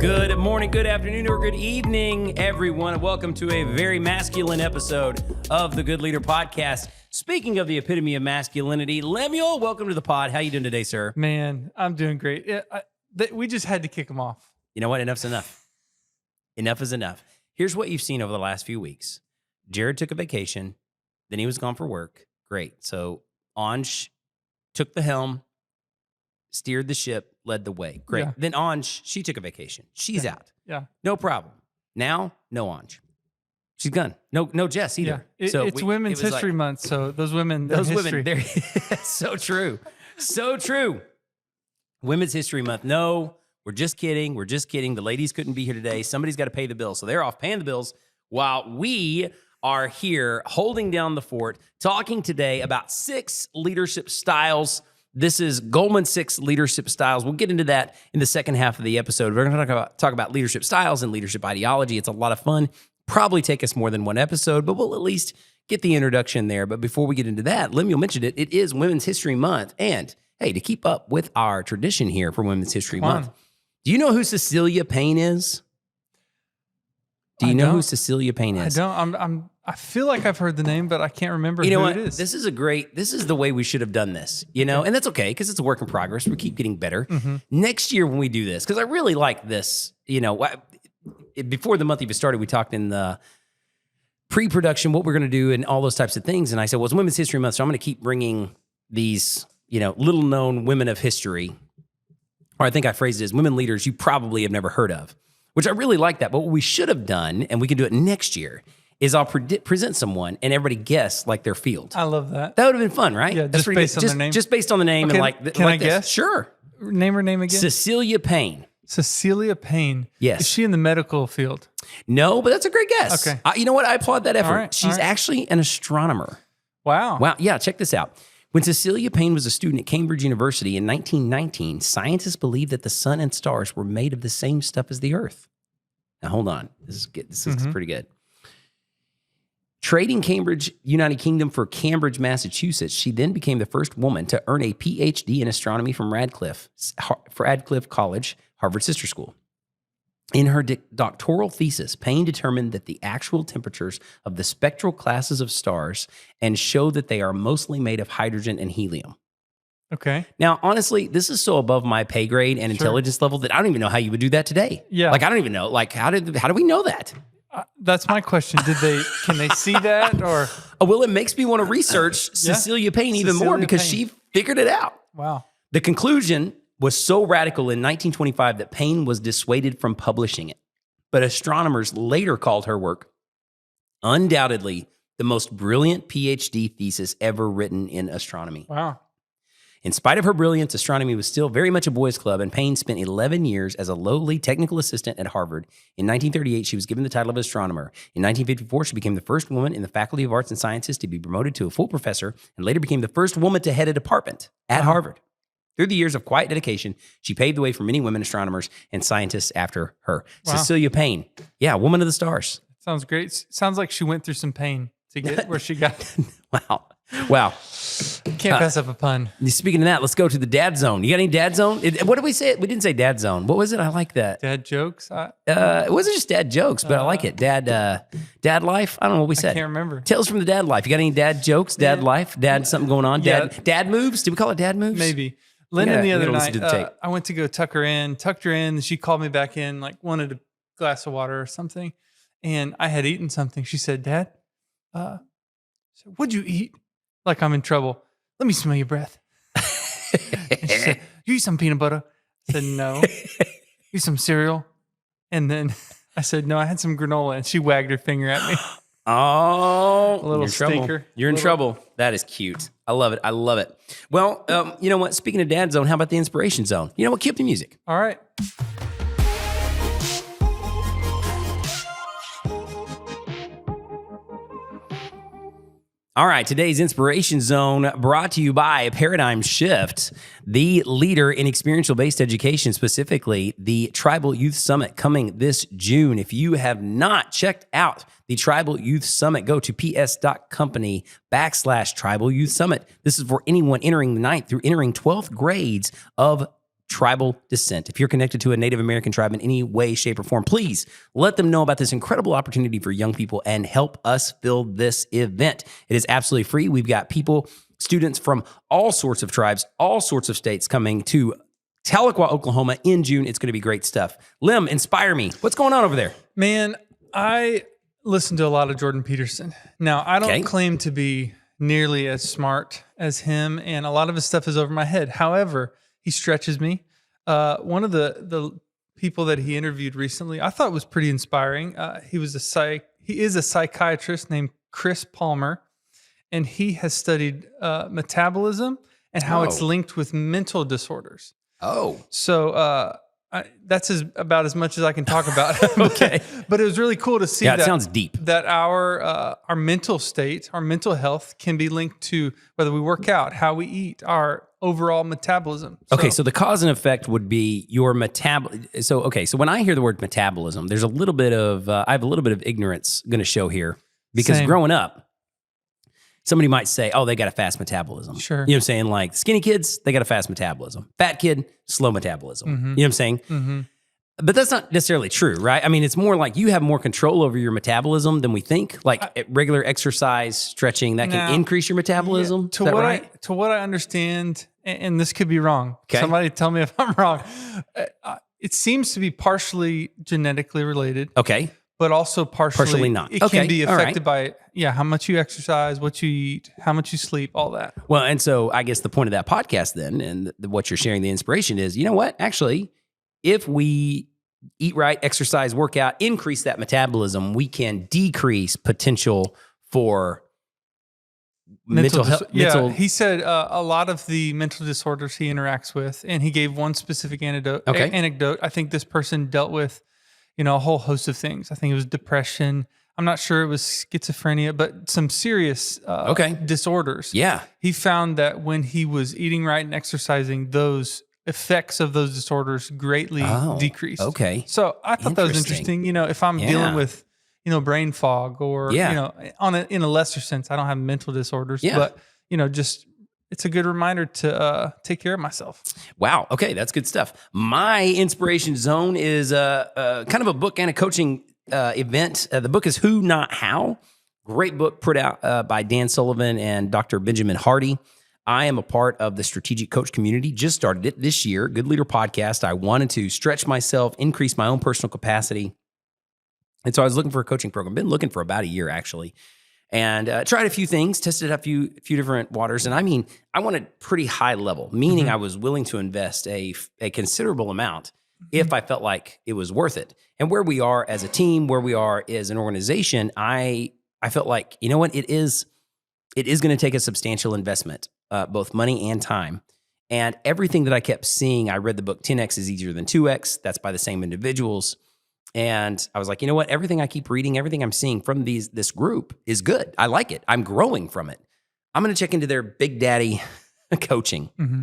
Good morning, good afternoon, or good evening, everyone. Welcome to a very masculine episode of the Good Leader Podcast. Speaking of the epitome of masculinity, Lemuel, welcome to the pod. How you doing today, sir? Man, I'm doing great. We just had to kick him off. You know what? Enough's enough. Enough is enough. Here's what you've seen over the last few weeks. Jared took a vacation. Then he was gone for work. Great. So Anj took the helm, steered the ship, led the way. Great. Yeah. Then Anj, she took a vacation. She's out. Yeah. No problem. Now, no Anj. She's gone. No Jess either. Yeah. It's Women's History Month, so those women, they're so true. So true. Women's History Month. No, we're just kidding. We're just kidding. The ladies couldn't be here today. Somebody's got to pay the bills. So they're off paying the bills while we are here holding down the fort, talking today about 6 leadership styles. This is Goleman's 6 leadership styles. We'll get into that in the second half of the episode. We're going to talk about leadership styles and leadership ideology. It's a lot of fun. Probably take us more than one episode, but we'll at least get the introduction there. But before we get into that, Lemuel mentioned it. It is Women's History Month. And hey, to keep up with our tradition here for Women's History Month, do you know who Cecilia Payne is? Do you know who Cecilia Payne is? I don't. I feel like I've heard the name, but I can't remember who it is. This is the way we should have done this, and that's okay because it's a work in progress. We keep getting better. Mm-hmm. Next year when we do this, because I really like this, before the month even started, we talked in the pre-production what we're going to do and all those types of things. And I said, well, it's Women's History Month, so I'm going to keep bringing these, little-known women of history, or I think I phrased it as women leaders you probably have never heard of, which I really like that. But what we should have done, and we can do it next year, is I'll present someone and everybody guess like their field. I love that. That would have been fun, right? Yeah, just based on their name. Just based on the name. Okay, and can I guess? Sure. Name her name again? Cecilia Payne. Cecilia Payne. Yes. Is she in the medical field? No, but that's a great guess. Okay. You know what? I applaud that effort. All right, She's actually an astronomer. Wow. Wow. Yeah, check this out. When Cecilia Payne was a student at Cambridge University in 1919, scientists believed that the sun and stars were made of the same stuff as the Earth. Now, hold on. This is pretty good. Trading Cambridge, United Kingdom for Cambridge, Massachusetts, she then became the first woman to earn a PhD in astronomy from Radcliffe College, Harvard's sister school. In her doctoral thesis, Payne determined that the actual temperatures of the spectral classes of stars and showed that they are mostly made of hydrogen and helium. Okay. Now, honestly, this is so above my pay grade and intelligence level that I don't even know how you would do that today. Yeah. I don't even know. How do we know that? That's my question. Can they see that or? Well, it makes me want to research Cecilia Payne even more because she figured it out. Wow. The conclusion was so radical in 1925 that Payne was dissuaded from publishing it. But astronomers later called her work undoubtedly the most brilliant PhD thesis ever written in astronomy. Wow. In spite of her brilliance, astronomy was still very much a boys' club, and Payne spent 11 years as a lowly technical assistant at Harvard. In 1938, she was given the title of astronomer. In 1954, she became the first woman in the Faculty of Arts and Sciences to be promoted to a full professor, and later became the first woman to head a department at Harvard. Through the years of quiet dedication, she paved the way for many women astronomers and scientists after her. Wow. Cecilia Payne, woman of the stars. Sounds great. Sounds like she went through some pain to get where she got. Wow. Can't pass up a pun. Speaking of that, let's go to the dad zone. You got any dad zone? What did we say? We didn't say dad zone. What was it? I like that. Dad jokes? It wasn't just dad jokes, but I like it. Dad life? I don't know what we said. I can't remember. Tales from the dad life. You got any dad jokes? Dad life? Dad something going on? Dad moves? Did we call it dad moves? Maybe. Lyndon the other night, I went to go tucked her in, and she called me back in, wanted a glass of water or something. And I had eaten something. She said, Dad, what'd you eat? Like I'm in trouble. Let me smell your breath. And she said, you eat some peanut butter? I said, no. You eat some cereal? And then I said, no, I had some granola. And she wagged her finger at me. Oh, a little stinker. You're in trouble. That is cute. I love it. Well, you know what? Speaking of dad zone, how about the inspiration zone? You know what? Cue up the music. All right. All right, today's Inspiration Zone brought to you by Paradigm Shift, the leader in experiential-based education, specifically the Tribal Youth Summit coming this June. If you have not checked out the Tribal Youth Summit, go to ps.company/Tribal Youth Summit. This is for anyone entering the 9th through entering 12th grades of tribal descent. If you're connected to a Native American tribe in any way, shape, or form, please let them know about this incredible opportunity for young people and help us build this event. It is absolutely free. We've got students from all sorts of tribes, all sorts of states coming to Tahlequah, Oklahoma in June. It's going to be great stuff. Lim, inspire me. What's going on over there? Man, I listen to a lot of Jordan Peterson. Now, I don't claim to be nearly as smart as him, and a lot of his stuff is over my head. However, he stretches me. One of the people that he interviewed recently, I thought was pretty inspiring. He is a psychiatrist named Chris Palmer, and he has studied metabolism and how it's linked with mental disorders. So that's about as much as I can talk about. Okay. But it was really cool to see it sounds deep. That our mental state, our mental health can be linked to whether we work out, how we eat, our overall metabolism. So the cause and effect would be your metabolism. So when I hear the word metabolism, there's a little bit of, I have a little bit of ignorance going to show here because growing up, somebody might say, oh, they got a fast metabolism. Sure. You know what I'm saying? Like skinny kids, they got a fast metabolism. Fat kid, slow metabolism. Mm-hmm. You know what I'm saying? Mm-hmm. But that's not necessarily true, right? I mean, it's more like you have more control over your metabolism than we think. Like regular exercise, stretching, that can increase your metabolism. To what I understand, and this could be wrong. Okay. Somebody tell me if I'm wrong. It seems to be partially genetically related. Okay. But also partially not. It can be affected by how much you exercise, what you eat, how much you sleep, all that. Well, and so I guess the point of that podcast then, and what you're sharing the inspiration is, you know what? Actually, if we eat right, exercise, work out, increase that metabolism, we can decrease potential for mental health. He said a lot of the mental disorders he interacts with, and he gave one specific anecdote. I think this person dealt with a whole host of things. I think it was depression. I'm not sure it was schizophrenia, but some serious disorders. Yeah. He found that when he was eating right and exercising, those effects of those disorders greatly decreased. Okay. So I thought that was interesting. If I'm dealing with, brain fog or, in a lesser sense, I don't have mental disorders, but, just it's a good reminder to take care of myself. Wow. Okay. That's good stuff. My inspiration zone is kind of a book and a coaching event. The book is Who, Not How. Great book put out by Dan Sullivan and Dr. Benjamin Hardy. I am a part of the Strategic Coach community. Just started it this year. Good Leader Podcast. I wanted to stretch myself, increase my own personal capacity. And so I was looking for a coaching program. Been looking for about a year, actually. And tried a few things, tested a few different waters. And I mean, I wanted pretty high level, meaning I was willing to invest a considerable amount if I felt like it was worth it. And where we are as a team, where we are as an organization, I felt like, you know what, it is going to take a substantial investment, both money and time. And everything that I kept seeing, I read the book 10X is Easier Than 2X. That's by the same individuals. And I was like, you know what? Everything I keep reading, everything I'm seeing from this group is good. I like it. I'm growing from it. I'm going to check into their Big Daddy coaching. Mm-hmm.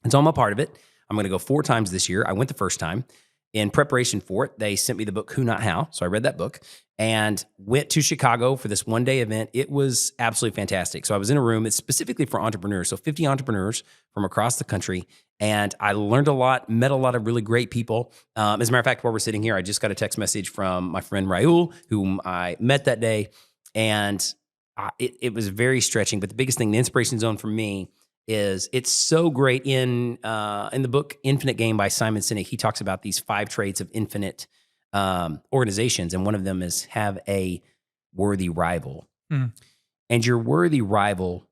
And so I'm a part of it. I'm going to go 4 times this year. I went the first time. In preparation for it, they sent me the book Who, Not How. So I read that book and went to Chicago for this one-day event. It was absolutely fantastic. So I was in a room. It's specifically for entrepreneurs. So 50 entrepreneurs from across the country. And I learned a lot, met a lot of really great people. As a matter of fact, while we're sitting here, I just got a text message from my friend Raul, whom I met that day. And it was very stretching. But the biggest thing, the inspiration zone for me, is it's so great in the book Infinite Game by Simon Sinek. He talks about these 5 traits of infinite organizations, and one of them is have a worthy rival. And your worthy rival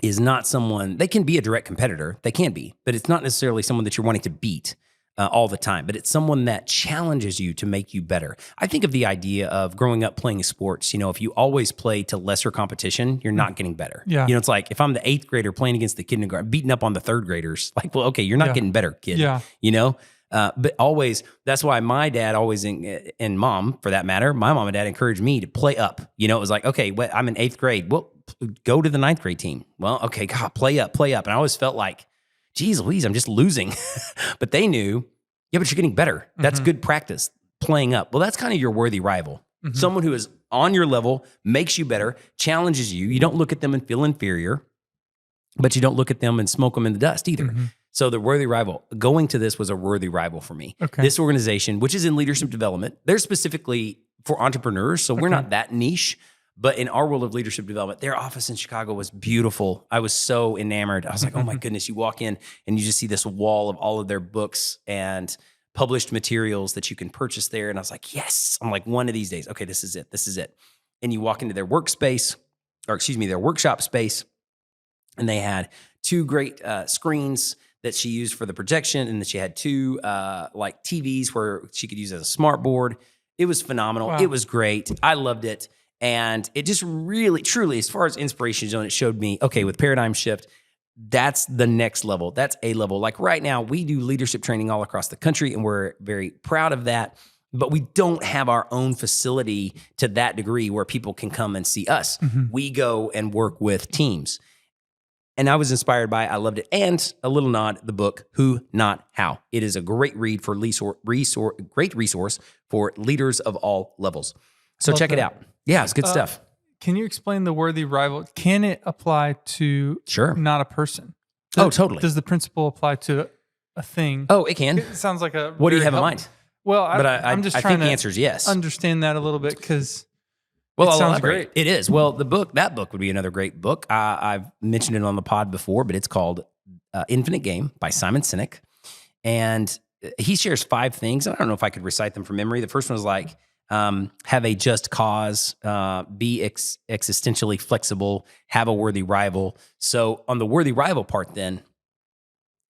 is not someone, they can be a direct competitor, they can be, but it's not necessarily someone that you're wanting to beat all the time, but it's someone that challenges you to make you better. I think of the idea of growing up playing sports. If you always play to lesser competition, you're not getting better. Yeah. It's like if I'm the 8th grader playing against the kindergarten, beating up on the 3rd graders, like, well, okay, you're not getting better, kid. Yeah. But always, that's why my dad always, and mom for that matter, my mom and dad encouraged me to play up. It was like, okay, I'm in 8th grade. Well, go to the 9th grade team. Well, okay, God, play up. And I always felt like, geez Louise, I'm just losing. But they knew, yeah, but you're getting better. That's good practice, playing up. Well, that's kind of your worthy rival. Someone who is on your level, makes you better, challenges you. You don't look at them and feel inferior, but you don't look at them and smoke them in the dust either. So the worthy rival, going to this was a worthy rival for me. Okay. This organization, which is in leadership development, they're specifically for entrepreneurs. So we're not that niche, but in our world of leadership development, their office in Chicago was beautiful. I was so enamored. I was like, oh my goodness, you walk in and you just see this wall of all of their books and published materials that you can purchase there. And I was like, yes, I'm like, one of these days, okay, this is it. This is it. And you walk into their workspace, their workshop space, and they had two great screens that she used for the projection, and that she had two like TVs where she could use as a smart board. It was phenomenal. Wow. It was great. I loved it. And it just really, truly, as far as inspiration zone, it showed me, okay, with Paradigm Shift, that's the next level. That's a level. Like right now, we do leadership training all across the country, and we're very proud of that. But we don't have our own facility to that degree where people can come and see us. We go and work with teams. And I was inspired by it. I loved it. And a little nod, the book, Who, Not How. It is a great read for great resource for leaders of all levels. So check it out. Yeah, it's good stuff. Can you explain the worthy rival? Can it apply to not a person? Totally. Does the principle apply to a thing? Oh, it can. It sounds like a. What do you have in mind? Well, I'm just I trying think to the answer is yes. Understand that a little bit because. Well, it sounds great. It is. Well, that book would be another great book. I've mentioned it on the pod before, but it's called Infinite Game by Simon Sinek. And he shares 5 things. I don't know if I could recite them from memory. The first one is like, have a just cause, be existentially flexible, have a worthy rival. So on the worthy rival part then,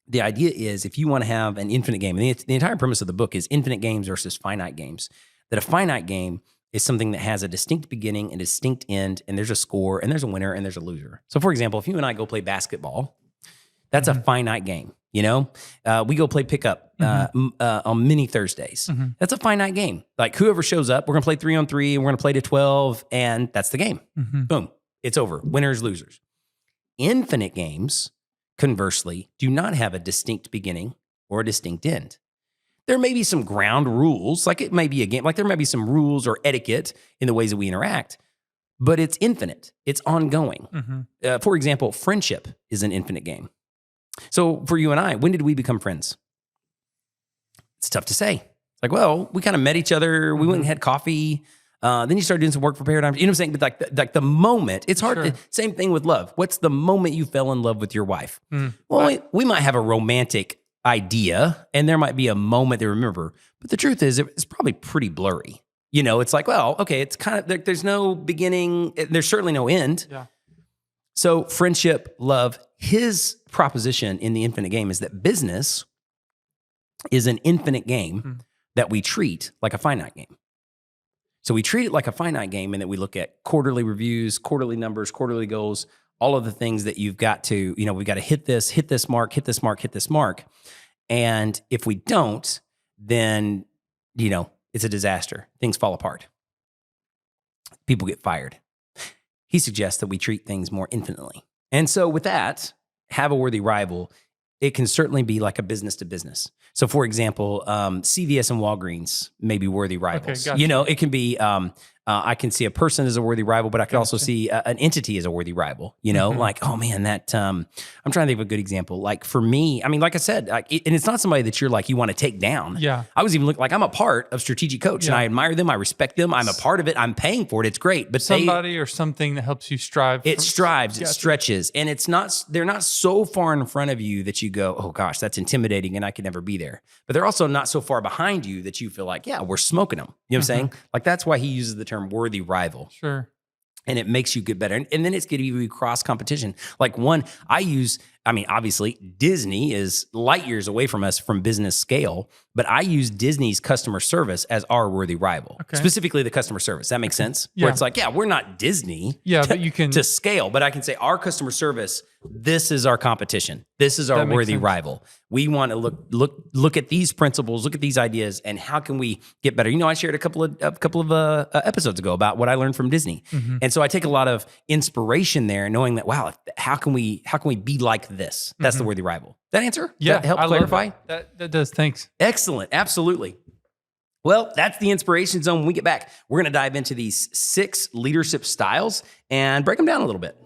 the idea is if you want to have an infinite game, and the entire premise of the book is infinite games versus finite games, that a finite game is something that has a distinct beginning and a distinct end, and there's a score, and there's a winner, and there's a loser. So for example, if you and I go play basketball, that's a finite game. You know, we go play pickup on mini Thursdays. That's a finite game. Like whoever shows up, we're going to play 3-on-3 and we're going to play to 12 and that's the game. Boom. It's over. Winners, losers. Infinite games, conversely, do not have a distinct beginning or a distinct end. There may be some ground rules, like it may be a game, like there might be some rules or etiquette in the ways that we interact, but it's infinite. It's ongoing. For example, friendship is an infinite game. So for you and I, when did we become friends? It's tough to say. It's like, well, we kind of met each other. We went and had coffee. Then you started doing some work for Paradigm. You know what I'm saying? But like the moment, it's hard. Sure. Same thing with love. What's the moment you fell in love with your wife? Well, we might have a romantic idea and there might be a moment they remember. But the truth is it's probably pretty blurry. You know, it's like, well, okay, it's kind of, there's no beginning. There's certainly no end. Yeah. So friendship, love, his proposition in the infinite game is that business is an infinite game that we treat like a finite game. So we treat it like a finite game in that we look at quarterly reviews, quarterly numbers, quarterly goals, all of the things that you've got to, you know, we've got to hit this mark, hit this mark, hit this mark. And if we don't, then, you know, it's a disaster. Things fall apart. People get fired. He suggests that we treat things more infinitely. And so with that, have a worthy rival, it can certainly be like a business to business. So for example, CVS and Walgreens may be worthy rivals. Okay, gotcha. You know, it can be, I can see a person as a worthy rival, but I could also see an entity as a worthy rival, you know, like, oh man, that, I'm trying to think of a good example. Like for me, I mean, like I said, and it's not somebody that you're like, you want to take down. Yeah. I was even looking like I'm a part of Strategic Coach and I admire them. I respect them. I'm a part of it. I'm paying for it. It's great. But Somebody or something that helps you strive. It strives, it stretches, and they're not so far in front of you that you go, oh gosh, that's intimidating and I could never be there. But they're also not so far behind you that you feel like, yeah, we're smoking them. You know what I'm saying? Like that's why he uses the term worthy rival. Sure. And it makes you get better. And then it's going to be cross competition. Like obviously Disney is light years away from us from business scale, but I use Disney's customer service as our worthy rival, specifically the customer service. That makes sense? Yeah. Where it's like, yeah, we're not Disney but you can to scale, but I can say our customer service, this is our competition. This is our worthy rival. We want to look at these principles, look at these ideas, and how can we get better? You know, I shared a couple of episodes ago about what I learned from Disney, and so I take a lot of inspiration there, knowing that wow, how can we be like this? That's the worthy rival. That answer? Yeah, That help I clarify? That does. Thanks. Excellent, absolutely. Well, that's the inspiration zone. When we get back, we're going to dive into these 6 leadership styles and break them down a little bit.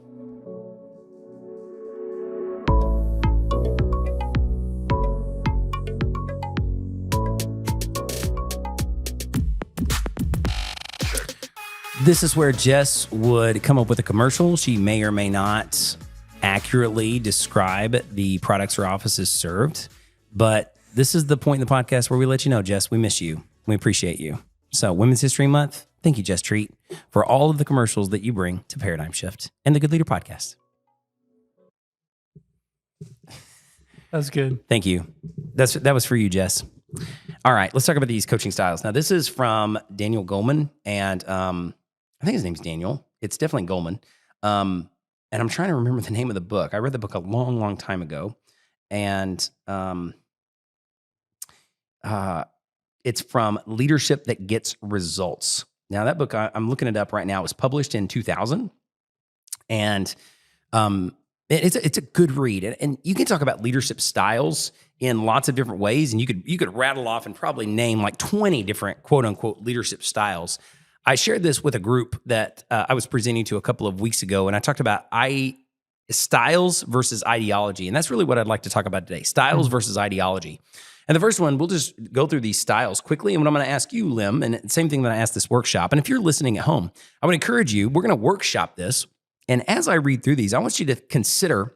This is where Jess would come up with a commercial. She may or may not accurately describe the products her office has served, but this is the point in the podcast where we let you know, Jess, we miss you. We appreciate you. So Women's History Month, thank you, Jess Treat, for all of the commercials that you bring to Paradigm Shift and the Good Leader Podcast. That was good. Thank you. That was for you, Jess. All right, let's talk about these coaching styles. Now, this is from Daniel Goleman, and I think his name's Daniel. It's definitely Goleman. And I'm trying to remember the name of the book. I read the book a long, long time ago, and it's from Leadership That Gets Results. Now, that book, I'm looking it up right now. It was published in 2000, and it's a good read. And you can talk about leadership styles in lots of different ways, and you could rattle off and probably name like 20 different quote unquote leadership styles. I shared this with a group that I was presenting to a couple of weeks ago, and I talked about styles versus ideology, and that's really what I'd like to talk about today: styles versus ideology. And the first one, we'll just go through these styles quickly. And what I'm going to ask you, Lim, and same thing that I asked this workshop. And if you're listening at home, I would encourage you, we're going to workshop this. And as I read through these, I want you to consider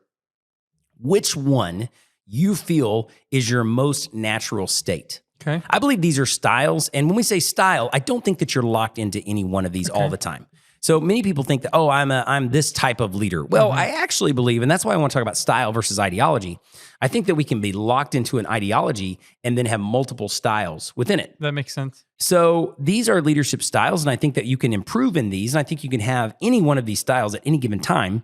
which one you feel is your most natural state. Okay. I believe these are styles. And when we say style, I don't think that you're locked into any one of these all the time. So many people think that, oh, I'm this type of leader. Well, I actually believe, and that's why I want to talk about style versus ideology. I think that we can be locked into an ideology and then have multiple styles within it. That makes sense. So these are leadership styles, and I think that you can improve in these, and I think you can have any one of these styles at any given time,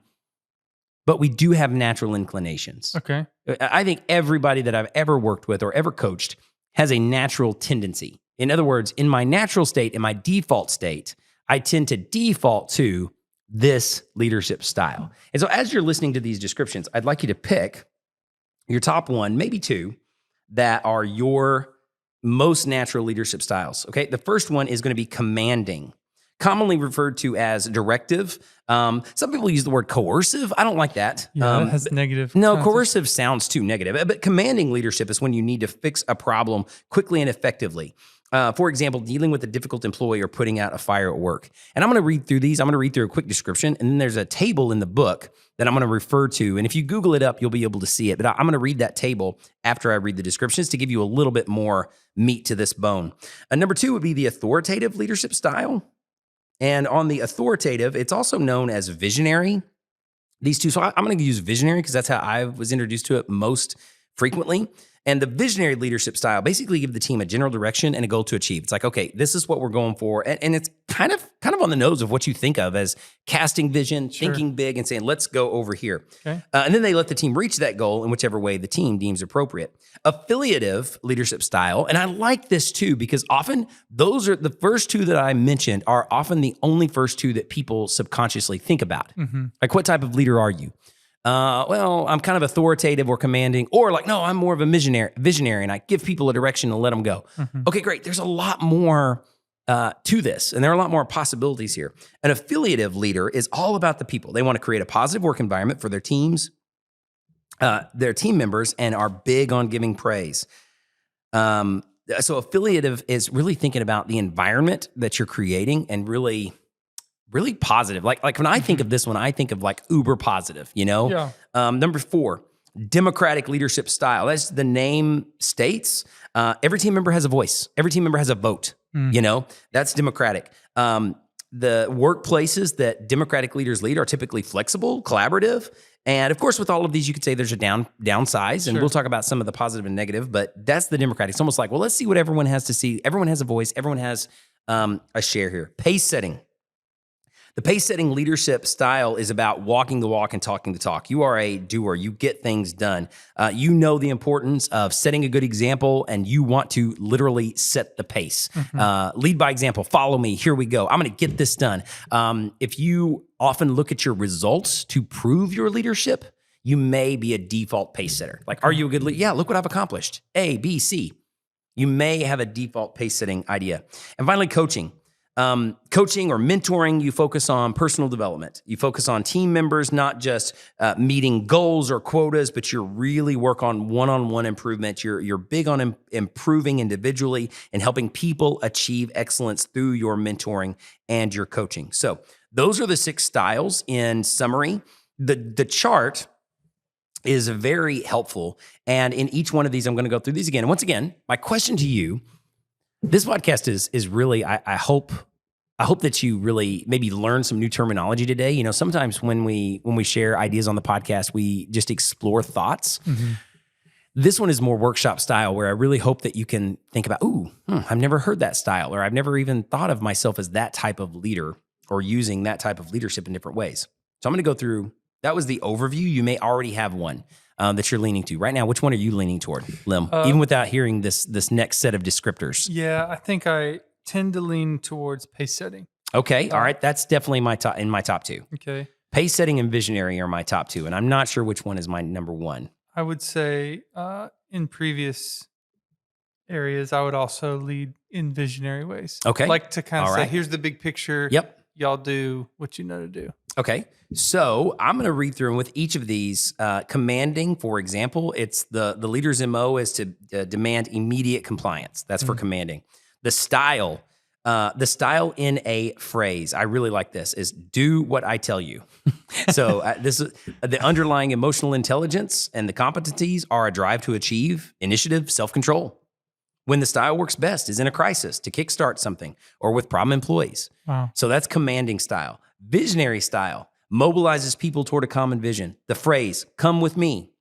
but we do have natural inclinations. Okay. I think everybody that I've ever worked with or ever coached has a natural tendency. In other words, in my natural state, in my default state, I tend to default to this leadership style. And so as you're listening to these descriptions, I'd like you to pick your top one, maybe two, that are your most natural leadership styles. Okay. The first one is going to be commanding, commonly referred to as directive. Some people use the word coercive. I don't like that. Yeah, that has negative. No, connotation. coercive sounds too negative. But commanding leadership is when you need to fix a problem quickly and effectively. For example, dealing with a difficult employee or putting out a fire at work. And I'm going to read through these. I'm going to read through a quick description, and then there's a table in the book that I'm going to refer to. And if you Google it up, you'll be able to see it. But I'm going to read that table after I read the descriptions to give you a little bit more meat to this bone. Number two would be the authoritative leadership style. And on the authoritative, it's also known as visionary. These two, so I'm going to use visionary because that's how I was introduced to it most frequently. And the visionary leadership style basically give the team a general direction and a goal to achieve. It's like, okay, this is what we're going for. And it's kind of on the nose of what you think of as casting vision, thinking big, and saying, let's go over here. Okay. And then they let the team reach that goal in whichever way the team deems appropriate. Affiliative leadership style, and I like this too, because often those are the first two that I mentioned are often the only first two that people subconsciously think about. Like, what type of leader are you? Well, I'm kind of authoritative or commanding, or like, no, I'm more of a visionary and I give people a direction and let them go. Okay, great. There's a lot more to this, and there are a lot more possibilities here. An affiliative leader is all about the people. They want to create a positive work environment for their teams, their team members, and are big on giving praise. So affiliative is really thinking about the environment that you're creating and really positive. Like when I think of this one, I think of like uber positive, you know? Yeah. Number four, democratic leadership style. As the name states, every team member has a voice. Every team member has a vote, you know? That's democratic. The workplaces that democratic leaders lead are typically flexible, collaborative. And of course, with all of these, you could say there's a downsize, and we'll talk about some of the positive and negative, but that's the democratic. It's almost like, well, let's see what everyone has to see. Everyone has a voice. Everyone has a share here. Pace setting. The pace-setting leadership style is about walking the walk and talking the talk. You are a doer. You get things done. You know the importance of setting a good example, and you want to literally set the pace. Lead by example. Follow me. Here we go. I'm going to get this done. If you often look at your results to prove your leadership, you may be a default pace setter. Like, are you a good leader? Yeah, look what I've accomplished. A, B, C. You may have a default pace-setting idea. And finally, coaching. Coaching or mentoring, you focus on personal development. You focus on team members, not just meeting goals or quotas, but you really work on one-on-one improvement. You're big on improving individually and helping people achieve excellence through your mentoring and your coaching. So those are the 6 styles in summary. The chart is very helpful. And in each one of these, I'm going to go through these again. And once again, my question to you, this podcast is really, I hope that you really maybe learn some new terminology today. You know, sometimes when we share ideas on the podcast, we just explore thoughts. Mm-hmm. This one is more workshop style, where I really hope that you can think about, I've never heard that style, or I've never even thought of myself as that type of leader or using that type of leadership in different ways. So I'm going to go through. That was the overview. You may already have one that you're leaning to right now. Which one are you leaning toward, Lim? Even without hearing this next set of descriptors. Yeah, I think I tend to lean towards pace setting. Okay, all right. That's definitely my top 2. Okay, pace setting and visionary are my top 2, and I'm not sure which one is my number 1. I would say in previous areas, I would also lead in visionary ways. Okay, like to kind of all say, right. here's the big picture. Yep. Y'all do what you know to do. Okay, so I'm going to read through, and with each of these, commanding, for example, it's the leader's MO is to demand immediate compliance. That's for commanding. The style in a phrase, I really like this, is do what I tell you. So this is the underlying emotional intelligence, and the competencies are a drive to achieve, initiative, self-control. When the style works best is in a crisis, to kickstart something, or with problem employees. Wow. So that's commanding style. Visionary style mobilizes people toward a common vision. The phrase, come with me.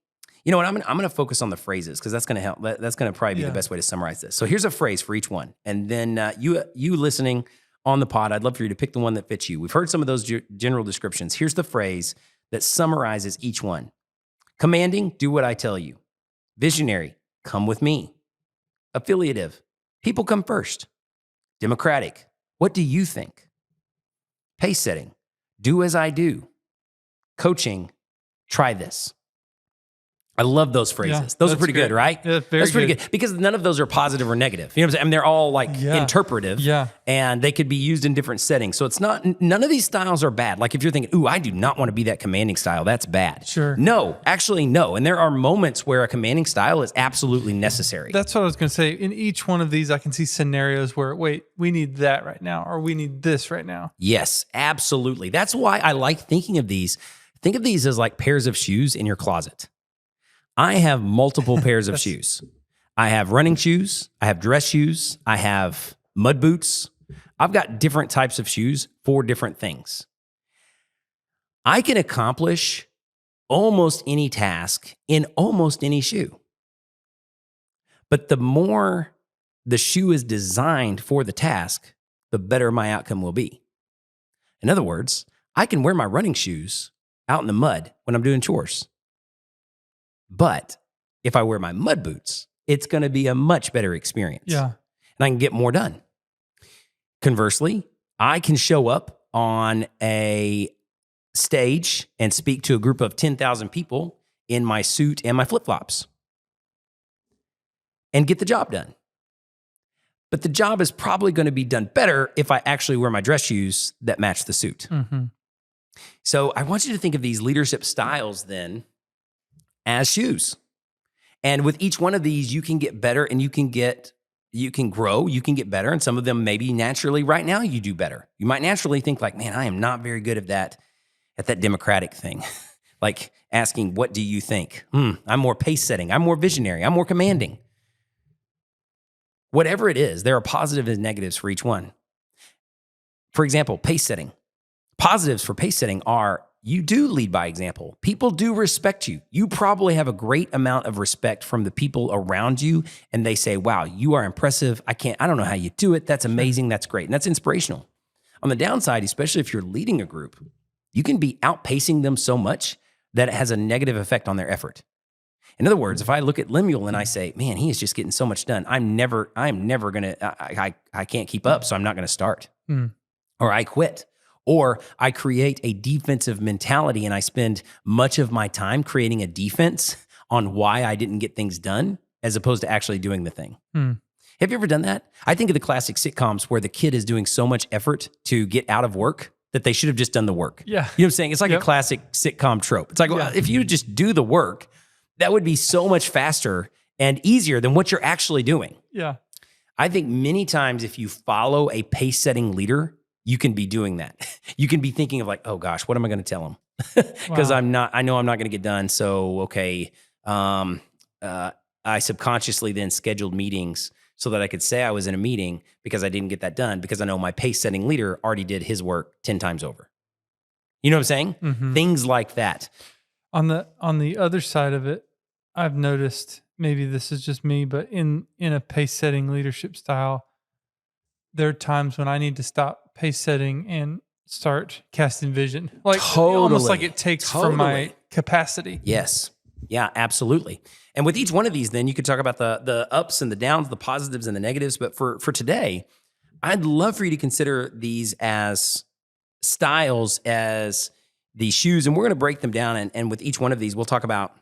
You know what? I'm going to focus on the phrases, because that's going to help. That's going to probably be the best way to summarize this. So here's a phrase for each one. And then you listening on the pod, I'd love for you to pick the one that fits you. We've heard some of those general descriptions. Here's the phrase that summarizes each one. Commanding, do what I tell you. Visionary, come with me. Affiliative, people come first. Democratic, what do you think? Pace setting, do as I do. Coaching, try this. I love those phrases. Yeah, those are pretty good, right? Yeah, that's pretty good, because none of those are positive or negative. You know what I'm saying? I mean, they're all like interpretive, and they could be used in different settings. So it's not, none of these styles are bad. Like if you're thinking, I do not want to be that commanding style, that's bad. Sure. No, actually, no. And there are moments where a commanding style is absolutely necessary. That's what I was going to say. In each one of these, I can see scenarios where, wait, we need that right now, or we need this right now. Yes, absolutely. That's why I like thinking of these. Think of these as like pairs of shoes in your closet. I have multiple pairs of shoes. I have running shoes. I have dress shoes. I have mud boots. I've got different types of shoes for different things. I can accomplish almost any task in almost any shoe. But the more the shoe is designed for the task, the better my outcome will be. In other words, I can wear my running shoes out in the mud when I'm doing chores. But if I wear my mud boots, it's going to be a much better experience. Yeah. And I can get more done. Conversely, I can show up on a stage and speak to a group of 10,000 people in my suit and my flip-flops and get the job done. But the job is probably going to be done better if I actually wear my dress shoes that match the suit. Mm-hmm. So I want you to think of these leadership styles then as shoes. And with each one of these, you can get better, and you can grow, you can get better. And some of them maybe naturally right now you do better. You might naturally think like, man, I am not very good at that democratic thing. Like asking, what do you think? I'm more pace setting. I'm more visionary. I'm more commanding. Whatever it is, there are positives and negatives for each one. For example, pace setting. Positives for pace setting are you do lead by example. People do respect you. You probably have a great amount of respect from the people around you, and they say, wow, you are impressive. I don't know how you do it. That's amazing. That's great. And that's inspirational. On the downside, especially if you're leading a group, you can be outpacing them so much that it has a negative effect on their effort. In other words, if I look at Lemuel and I say, man, he is just getting so much done. I'm never going to, I can't keep up, so I'm not going to start. Or I quit. Or I create a defensive mentality and I spend much of my time creating a defense on why I didn't get things done as opposed to actually doing the thing. Have you ever done that? I think of the classic sitcoms where the kid is doing so much effort to get out of work that they should have just done the work. Yeah. You know what I'm saying? It's like Yep. a classic sitcom trope. It's like, well, if you just do the work, that would be so much faster and easier than what you're actually doing. Yeah. I think many times if you follow a pace-setting leader, you can be doing that. You can be thinking of like, oh gosh, what am I going to tell him? Because Wow. I know I'm not going to get done. So, okay. I subconsciously then scheduled meetings so that I could say I was in a meeting because I didn't get that done because I know my pace-setting leader already did his work 10 times over. You know what I'm saying? Mhm. Things like that. On the other side of it, I've noticed, maybe this is just me, but in a pace setting leadership style, there are times when I need to stop pace setting and start casting vision. Like almost like Totally. it takes from my Totally. capacity. Yes. Yeah, absolutely. And with each one of these, then you could talk about the ups and the downs, the positives and the negatives. But for today, I'd love for you to consider these as styles, as these shoes. And we're going to break them down. And with each one of these, we'll talk about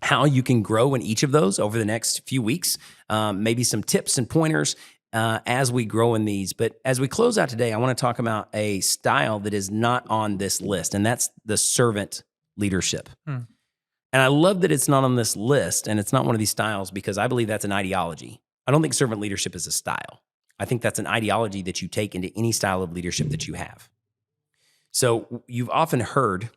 how you can grow in each of those over the next few weeks. Maybe some tips and pointers as we grow in these. But as we close out today, I want to talk about a style that is not on this list, and that's the servant leadership. And I love that it's not on this list and it's not one of these styles because I believe that's an ideology. I don't think servant leadership is a style. I think that's an ideology that you take into any style of leadership that you have. So you've often heard,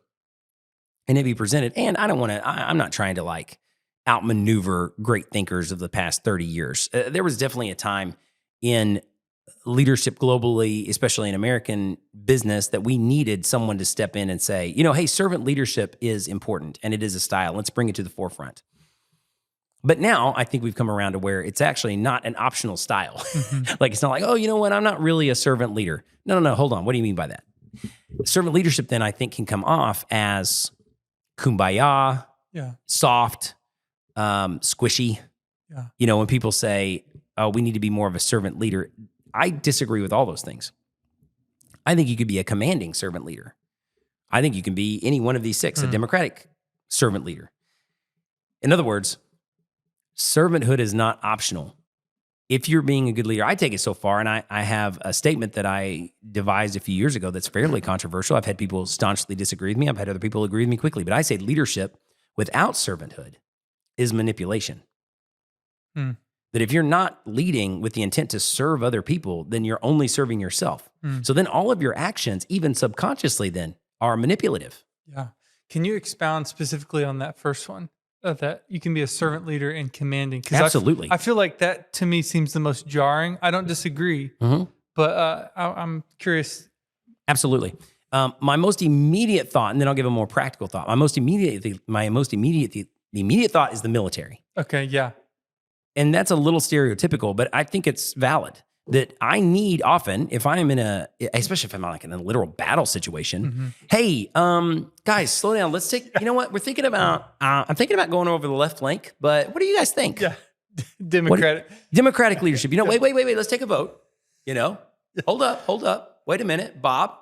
and it be presented, and I'm not trying to like outmaneuver great thinkers of the past 30 years. There was definitely a time in leadership globally, especially in American business, that we needed someone to step in and say, you know, hey, servant leadership is important and it is a style. Let's bring it to the forefront. But now I think we've come around to where it's actually not an optional style. Like, it's not like, oh, you know what? I'm not really a servant leader. No. Hold on. What do you mean by that? Servant leadership then I think can come off as kumbaya, Yeah. soft, squishy. Yeah. You know, when people say, oh, we need to be more of a servant leader, I disagree with all those things. I think you could be a commanding servant leader. I think you can be any one of these six, a democratic servant leader. In other words, servanthood is not optional. If you're being a good leader, I take it so far, and I have a statement that I devised a few years ago that's fairly controversial. I've had people staunchly disagree with me. I've had other people agree with me quickly. But I say leadership without servanthood is manipulation. That if you're not leading with the intent to serve other people, then you're only serving yourself. So then all of your actions, even subconsciously then, are manipulative. Yeah. Can you expound specifically on that first one? That you can be a servant leader and commanding? 'Cause Absolutely. I feel like that to me seems the most jarring. I don't disagree, but I'm curious. Absolutely. My most immediate thought, and then I'll give a more practical thought. The immediate thought is the military. Okay. Yeah. And that's a little stereotypical, but I think it's valid that I need often, if I am especially if I'm like in a literal battle situation, hey, guys, slow down. Let's take, you know what? I'm thinking about going over the left flank, but what do you guys think? Yeah. Democratic. Democratic leadership. You know, wait. Let's take a vote. You know, hold up. Wait a minute. Bob,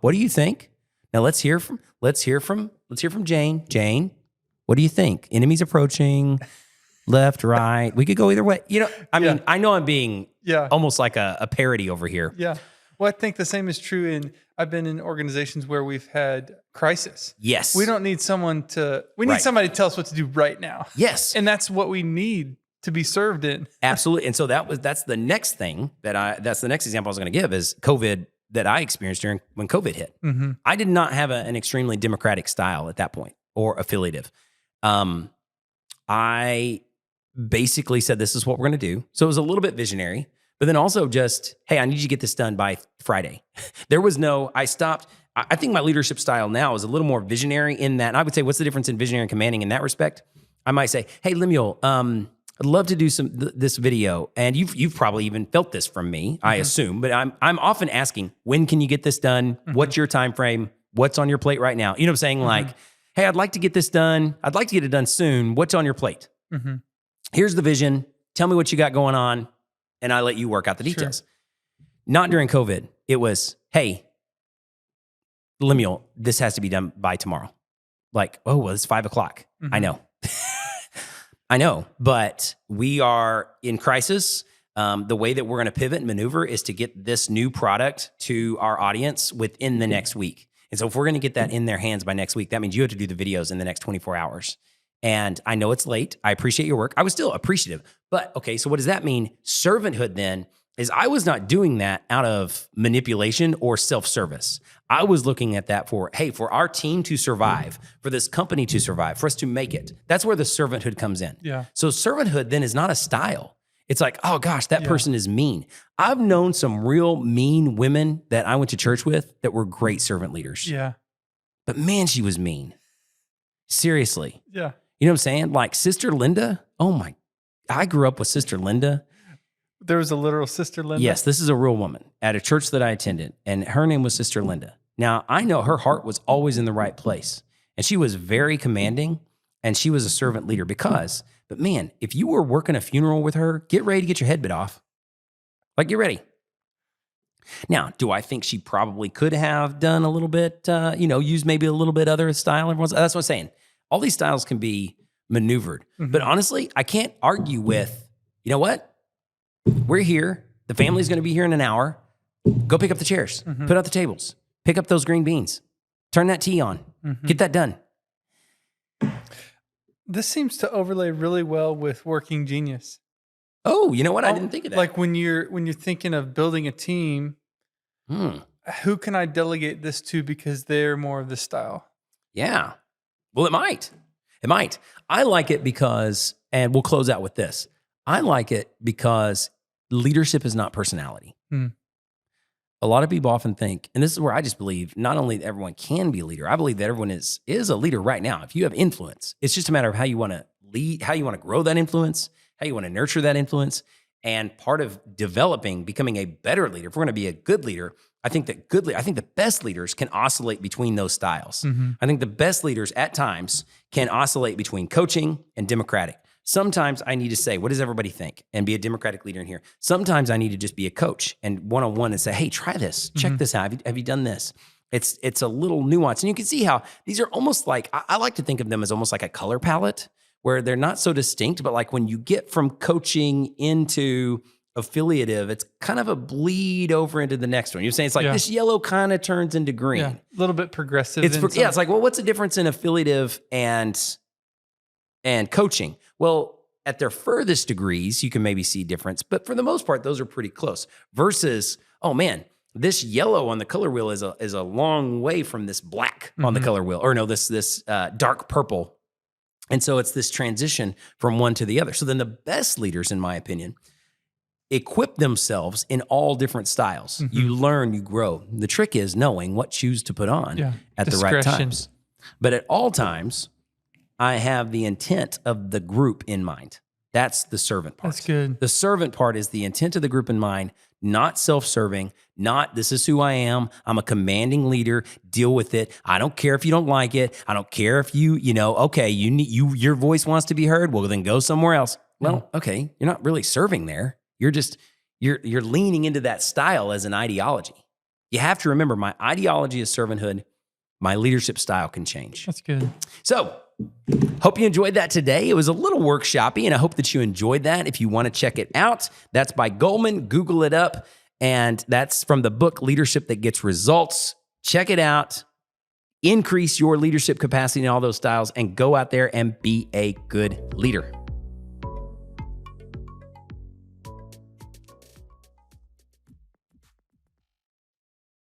what do you think? Now let's hear from Jane. Jane, what do you think? Enemies approaching. Left, right. We could go either way. You know, I mean, I know I'm being almost like a parody over here. Yeah. Well, I think the same is true I've been in organizations where we've had crisis. Yes. We don't need we need somebody to tell us what to do right now. Yes. And that's what we need to be served in. Absolutely. And so that's the next thing that's the next example I was going to give is COVID that I experienced when COVID hit. I did not have an extremely democratic style at that point or affiliative. I basically said, this is what we're going to do. So it was a little bit visionary, but then also just, hey, I need you to get this done by Friday. There was I stopped. I think my leadership style now is a little more visionary in that. And I would say, what's the difference in visionary and commanding in that respect? I might say, hey, Lemuel, I'd love to do this video. And you've probably even felt this from me, I assume, but I'm often asking, when can you get this done? What's your time frame? What's on your plate right now? You know what I'm saying? Like, hey, I'd like to get this done. I'd like to get it done soon. What's on your plate? Here's the vision. Tell me what you got going on, and I let you work out the details. Sure. Not during COVID. It was, hey, Lemuel, this has to be done by tomorrow. Like, oh, well, it's 5:00. I know. I know, but we are in crisis. The way that we're going to pivot and maneuver is to get this new product to our audience within the next week. And so if we're going to get that in their hands by next week, that means you have to do the videos in the next 24 hours. And I know it's late. I appreciate your work. I was still appreciative. But okay, so what does that mean? Servanthood then is I was not doing that out of manipulation or self-service. I was looking at that for, hey, for our team to survive, for this company to survive, for us to make it. That's where the servanthood comes in. Yeah. So servanthood then is not a style. It's like, oh gosh, that person is mean. I've known some real mean women that I went to church with that were great servant leaders. Yeah. But man, she was mean. Seriously. Yeah. You know what I'm saying? Like Sister Linda. Oh my, I grew up with Sister Linda. There was a literal Sister Linda. Yes, this is a real woman at a church that I attended, and her name was Sister Linda. Now, I know her heart was always in the right place, and she was very commanding, and she was a servant leader but man, if you were working a funeral with her, get ready to get your head bit off. Like, get ready. Now, do I think she probably could have done a little bit, used maybe a little bit other style? That's what I'm saying. All these styles can be maneuvered. Mm-hmm. But honestly, I can't argue with, you know what? We're here. The family's going to be here in an hour. Go pick up the chairs. Mm-hmm. Put out the tables. Pick up those green beans. Turn that tea on. Mm-hmm. Get that done. This seems to overlay really well with Working Genius. Oh, you know what? I didn't think of that. Like when you're thinking of building a team, who can I delegate this to because they're more of this style? Yeah. Well, it might. It might. I like it because, and we'll close out with this. I like it because leadership is not personality. A lot of people often think, and this is where I just believe not only that everyone can be a leader, I believe that everyone is a leader right now. If you have influence, it's just a matter of how you want to lead, how you want to grow that influence, how you want to nurture that influence. And part of developing, becoming a better leader, if we're going to be a good leader, I think the best leaders can oscillate between those styles. Mm-hmm. I think the best leaders at times can oscillate between coaching and democratic. Sometimes I need to say, what does everybody think? And be a democratic leader in here. Sometimes I need to just be a coach and one-on-one and say, hey, try this, check this out. Have you done this? It's a little nuance. And you can see how these are almost like, I like to think of them as almost like a color palette where they're not so distinct, but like when you get from coaching into affiliative, it's kind of a bleed over into the next one. You're saying it's like this yellow kind of turns into green. Yeah, a little bit progressive. It's like, well, what's the difference in affiliative and coaching? Well, at their furthest degrees, you can maybe see difference, but for the most part, those are pretty close. Versus, oh man, this yellow on the color wheel is a long way from this black on the color wheel, or no, this dark purple. And so it's this transition from one to the other. So then the best leaders, in my opinion, equip themselves in all different styles. You learn, you grow. The trick is knowing what shoes to put on at the right times. But at all times, I have the intent of the group in mind. That's the servant part. That's good. The servant part is the intent of the group in mind, not self-serving, not this is who I am. I'm a commanding leader. Deal with it. I don't care if you don't like it. I don't care if okay, your voice wants to be heard. Well, then go somewhere else. Well, okay, you're not really serving there. You're just, you're leaning into that style as an ideology. You have to remember my ideology is servanthood. My leadership style can change. That's good. So, hope you enjoyed that today. It was a little workshoppy, and I hope that you enjoyed that. If you want to check it out, that's by Goleman. Google it up, and that's from the book Leadership That Gets Results. Check it out. Increase your leadership capacity in all those styles, and go out there and be a good leader.